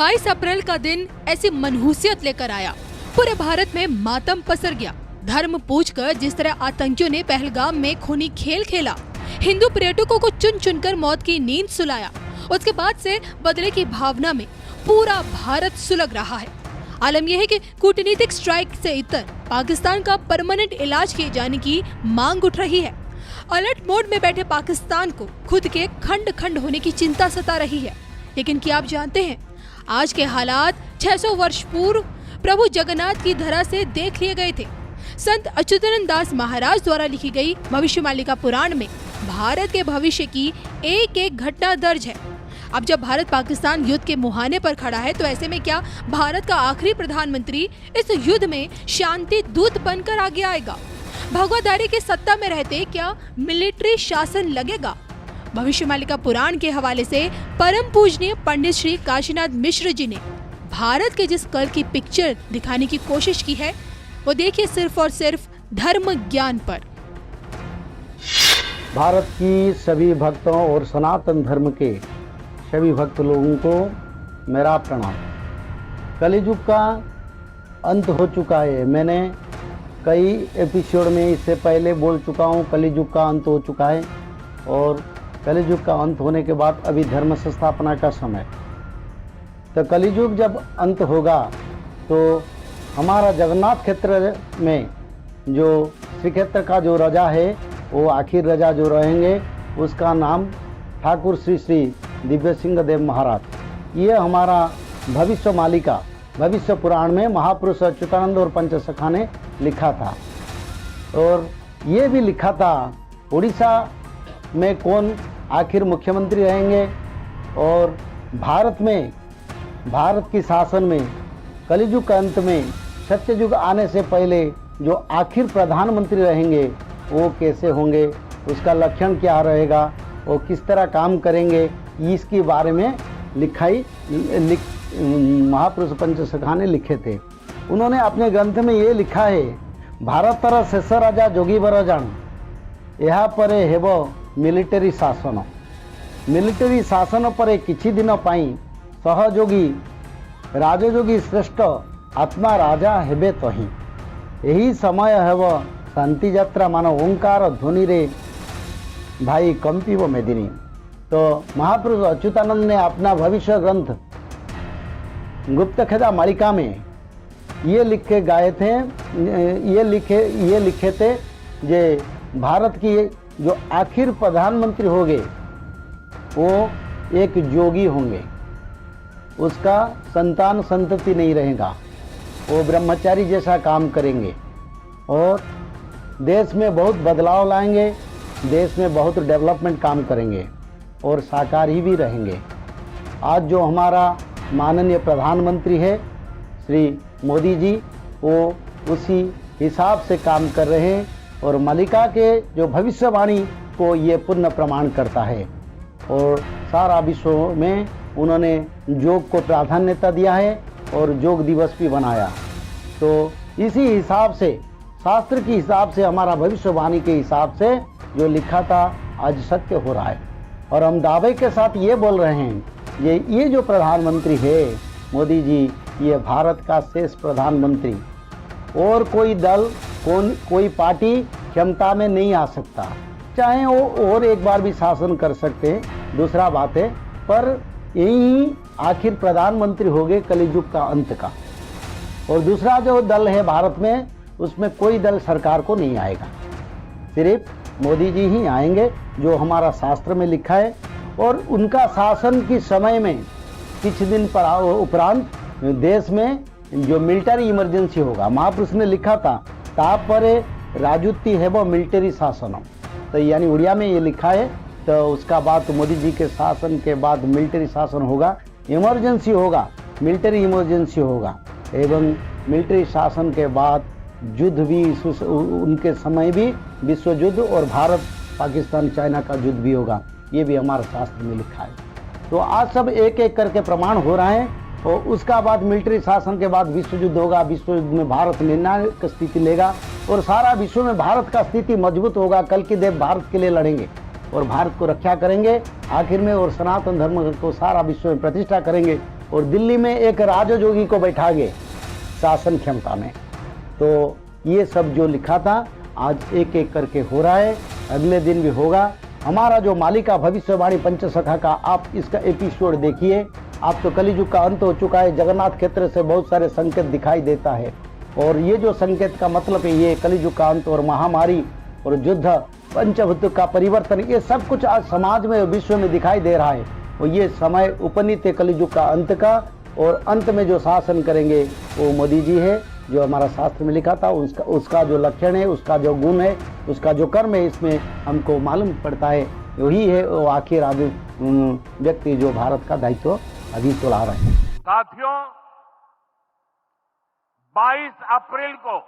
22 अप्रैल का दिन ऐसी मनहूसियत लेकर आया। पूरे भारत में मातम पसर गया। धर्म पूछकर जिस तरह आतंकियों ने पहलगाम में खूनी खेल खेला, हिंदू पर्यटकों को चुन चुनकर मौत की नींद सुलाया, उसके बाद से बदले की भावना में पूरा भारत सुलग रहा है। आलम यह है कि कूटनीतिक स्ट्राइक से इतर पाकिस्तान का परमानेंट इलाज किए जाने की मांग उठ रही है। अलर्ट मोड में बैठे पाकिस्तान को खुद के खंड खंड होने की चिंता सता रही है। लेकिन क्या आप जानते हैं, आज के हालात 600 वर्ष पूर्व प्रभु जगन्नाथ की धरा से देख लिए गए थे। संत अच्युतानंद दास महाराज द्वारा लिखी गई भविष्यमालिका पुराण में भारत के भविष्य की एक एक घटना दर्ज है। अब जब भारत पाकिस्तान युद्ध के मुहाने पर खड़ा है, तो ऐसे में क्या भारत का आखिरी प्रधानमंत्री इस युद्ध में शांति दूत बनकर आगे आएगा? भगवाधारी की सत्ता में रहते क्या मिलिट्री शासन लगेगा? भविष्यमालिका पुराण के हवाले से परम पूजनीय पंडित श्री काशीनाथ मिश्र जी ने भारत के जिस कल की पिक्चर दिखाने की कोशिश की है, वो देखिए सिर्फ और सिर्फ धर्म ज्ञान पर। भारत की सभी भक्तों और सनातन धर्म के सभी भक्त लोगों को मेरा प्रणाम। कलियुग का अंत हो चुका है। मैंने कई एपिसोड में इससे पहले बोल चुका हूँ, कलियुग का अंत हो चुका है और कलियुग का अंत होने के बाद अभी धर्म संस्थापना का समय। तो कलियुग जब अंत होगा तो हमारा जगन्नाथ क्षेत्र में जो श्री क्षेत्र का जो राजा है, वो आखिर राजा जो रहेंगे, उसका नाम ठाकुर श्री श्री दिव्य सिंह देव महाराज। ये हमारा भविष्य मालिका भविष्य पुराण में महापुरुष अच्युतानंद और पंचसखा ने लिखा था। और ये भी लिखा था उड़ीसा में कौन आखिर मुख्यमंत्री रहेंगे और भारत की शासन में कलियुग के अंत में सत्ययुग आने से पहले जो आखिर प्रधानमंत्री रहेंगे वो कैसे होंगे, उसका लक्षण क्या रहेगा, वो किस तरह काम करेंगे, इसके बारे में महापुरुष पंचसखा ने लिखे थे। उन्होंने अपने ग्रंथ में ये लिखा है, भारतर शेष राजा जोगी बर जान यहाँ पर हेब मिलिटरी शासन पर किछि दिन पाई सहयोगी राजयोगी श्रेष्ठ आत्मा राजा हेबे तही यही समय हेब शांति यात्रा मान ओंकार ध्वनि रे भाई कंपिब मेदिनी। तो महापुरुष अच्युतानंद ने अपना भविष्य ग्रंथ गुप्तखेदा मालिका में ये लिख के गाए थे, ये लिखे थे जे भारत की जो आखिर प्रधानमंत्री होंगे वो एक जोगी होंगे, उसका संतान संतति नहीं रहेगा, वो ब्रह्मचारी जैसा काम करेंगे और देश में बहुत बदलाव लाएंगे, देश में बहुत डेवलपमेंट काम करेंगे और शाकाहारी भी रहेंगे। आज जो हमारा माननीय प्रधानमंत्री है श्री मोदी जी, वो उसी हिसाब से काम कर रहे हैं और मालिका के जो भविष्यवाणी को ये पूर्ण प्रमाण करता है। और सारा विश्व में उन्होंने योग को प्राधान्यता दिया है और योग दिवस भी बनाया। तो इसी हिसाब से, शास्त्र के हिसाब से, हमारा भविष्यवाणी के हिसाब से जो लिखा था आज सत्य हो रहा है। और हम दावे के साथ ये बोल रहे हैं, ये जो प्रधानमंत्री है मोदी जी, ये भारत का शेष प्रधानमंत्री, और कोई दल कोई पार्टी क्षमता में नहीं आ सकता, चाहे वो और एक बार भी शासन कर सकते हैं, दूसरा बात है, पर यही आखिर प्रधानमंत्री हो गए कलियुग का अंत का। और दूसरा जो दल है भारत में, उसमें कोई दल सरकार को नहीं आएगा, सिर्फ मोदी जी ही आएंगे, जो हमारा शास्त्र में लिखा है। और उनका शासन के समय में कुछ दिन उपरांत देश में जो मिलिट्री इमरजेंसी होगा, महापुरुष ने लिखा था तापरे राजुति है वो मिलिट्री शासन, तो यानी उड़िया में ये लिखा है। तो उसका बाद मोदी जी के शासन के बाद मिलिट्री शासन होगा, इमरजेंसी होगा, मिलिट्री इमरजेंसी होगा, एवं मिलिट्री शासन के बाद युद्ध भी, उनके समय भी विश्व युद्ध और भारत पाकिस्तान चाइना का युद्ध भी होगा, ये भी हमारे शास्त्र में लिखा है। तो आज सब एक एक करके प्रमाण हो रहा है और उसका बाद मिलिट्री शासन के बाद विश्व युद्ध होगा। विश्व युद्ध में भारत निर्णायक स्थिति लेगा और सारा विश्व में भारत का स्थिति मजबूत होगा। कल की देव भारत के लिए लड़ेंगे और भारत को रक्षा करेंगे आखिर में, और सनातन धर्म को सारा विश्व में प्रतिष्ठा करेंगे। और दिल्ली में एक राजयोगी को बैठा गए शासन क्षमता में। तो ये सब जो लिखा था आज एक एक करके हो रहा है, अगले दिन भी होगा। हमारा जो मालिका भविष्यवाणी पंचसखा का आप इसका एपिसोड देखिए, आप तो कलियुग का अंत हो चुका है, जगन्नाथ क्षेत्र से बहुत सारे संकेत दिखाई देता है। और ये जो संकेत का मतलब है, ये कलियुग का अंत और महामारी और युद्ध, पंचभूत का परिवर्तन, ये सब कुछ आज समाज में और विश्व में दिखाई दे रहा है। और ये समय उपनीत है कलियुग का अंत का, और अंत में जो शासन करेंगे वो मोदी जी है, जो हमारा शास्त्र में लिखा था। उसका जो लक्षण है, उसका जो गुण है, उसका जो कर्म है, इसमें हमको मालूम पड़ता है वही है वो आखिर आगे व्यक्ति जो भारत का दायित्व अभी चला रहे हैं। साथियों, 22 अप्रैल को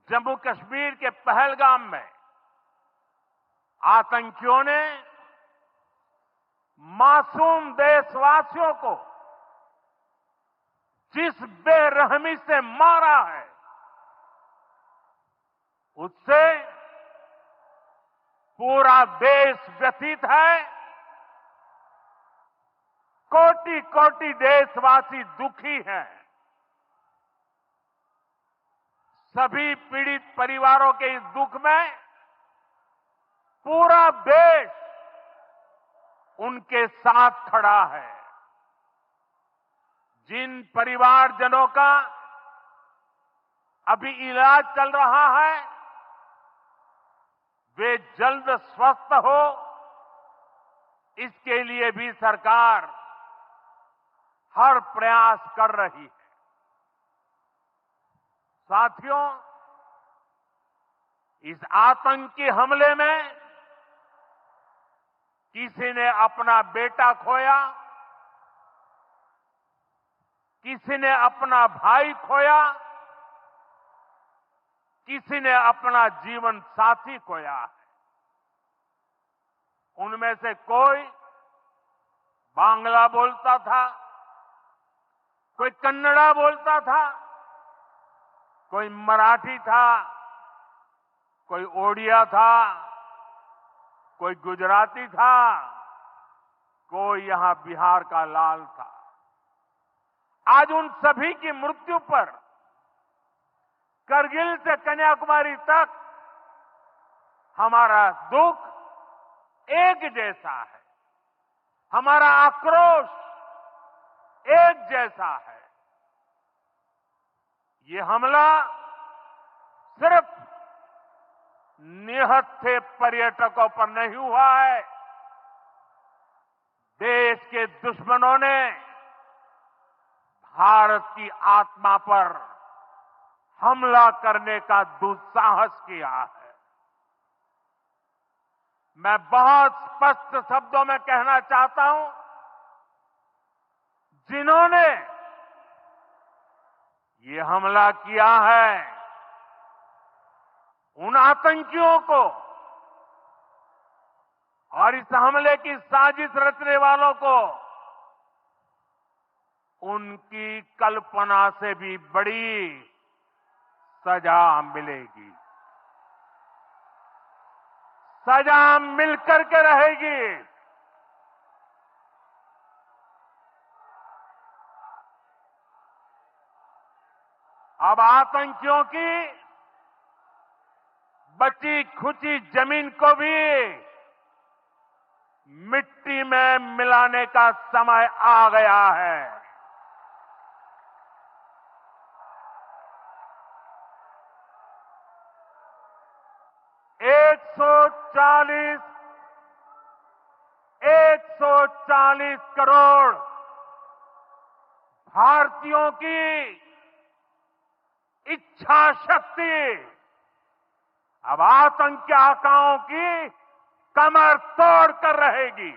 जम्मू कश्मीर के पहलगाम में आतंकियों ने मासूम देशवासियों को जिस बेरहमी से मारा है, उससे पूरा देश व्यथित है। कोटि कोटि देशवासी दुखी हैं। सभी पीड़ित परिवारों के इस दुख में पूरा देश उनके साथ खड़ा है। जिन परिवारजनों का अभी इलाज चल रहा है, वे जल्द स्वस्थ हो, इसके लिए भी सरकार हर प्रयास कर रही है। साथियों, इस आतंकी हमले में किसी ने अपना बेटा खोया, किसी ने अपना भाई खोया, किसी ने अपना जीवन साथी खोया है। उनमें से कोई बांग्ला बोलता था, कोई कन्नड़ा बोलता था, कोई मराठी था, कोई ओडिया था, कोई गुजराती था, कोई यहां बिहार का लाल था। आज उन सभी की मृत्यु पर करगिल से कन्याकुमारी तक हमारा दुख एक जैसा है, हमारा आक्रोश एक जैसा है। ये हमला सिर्फ निहत्थे पर्यटकों पर नहीं हुआ है, देश के दुश्मनों ने भारत की आत्मा पर हमला करने का दुस्साहस किया है। मैं बहुत स्पष्ट शब्दों में कहना चाहता हूं, जिन्होंने ये हमला किया है, उन आतंकियों को और इस हमले की साजिश रचने वालों को उनकी कल्पना से भी बड़ी सजा मिलेगी। सजा मिलकर के रहेगी। अब आतंकियों की बची खुची जमीन को भी मिट्टी में मिलाने का समय आ गया है। एक सौ चालीस करोड़ भारतीयों की इच्छा शक्ति अब आतंकी आकाओं की कमर तोड़ कर रहेगी।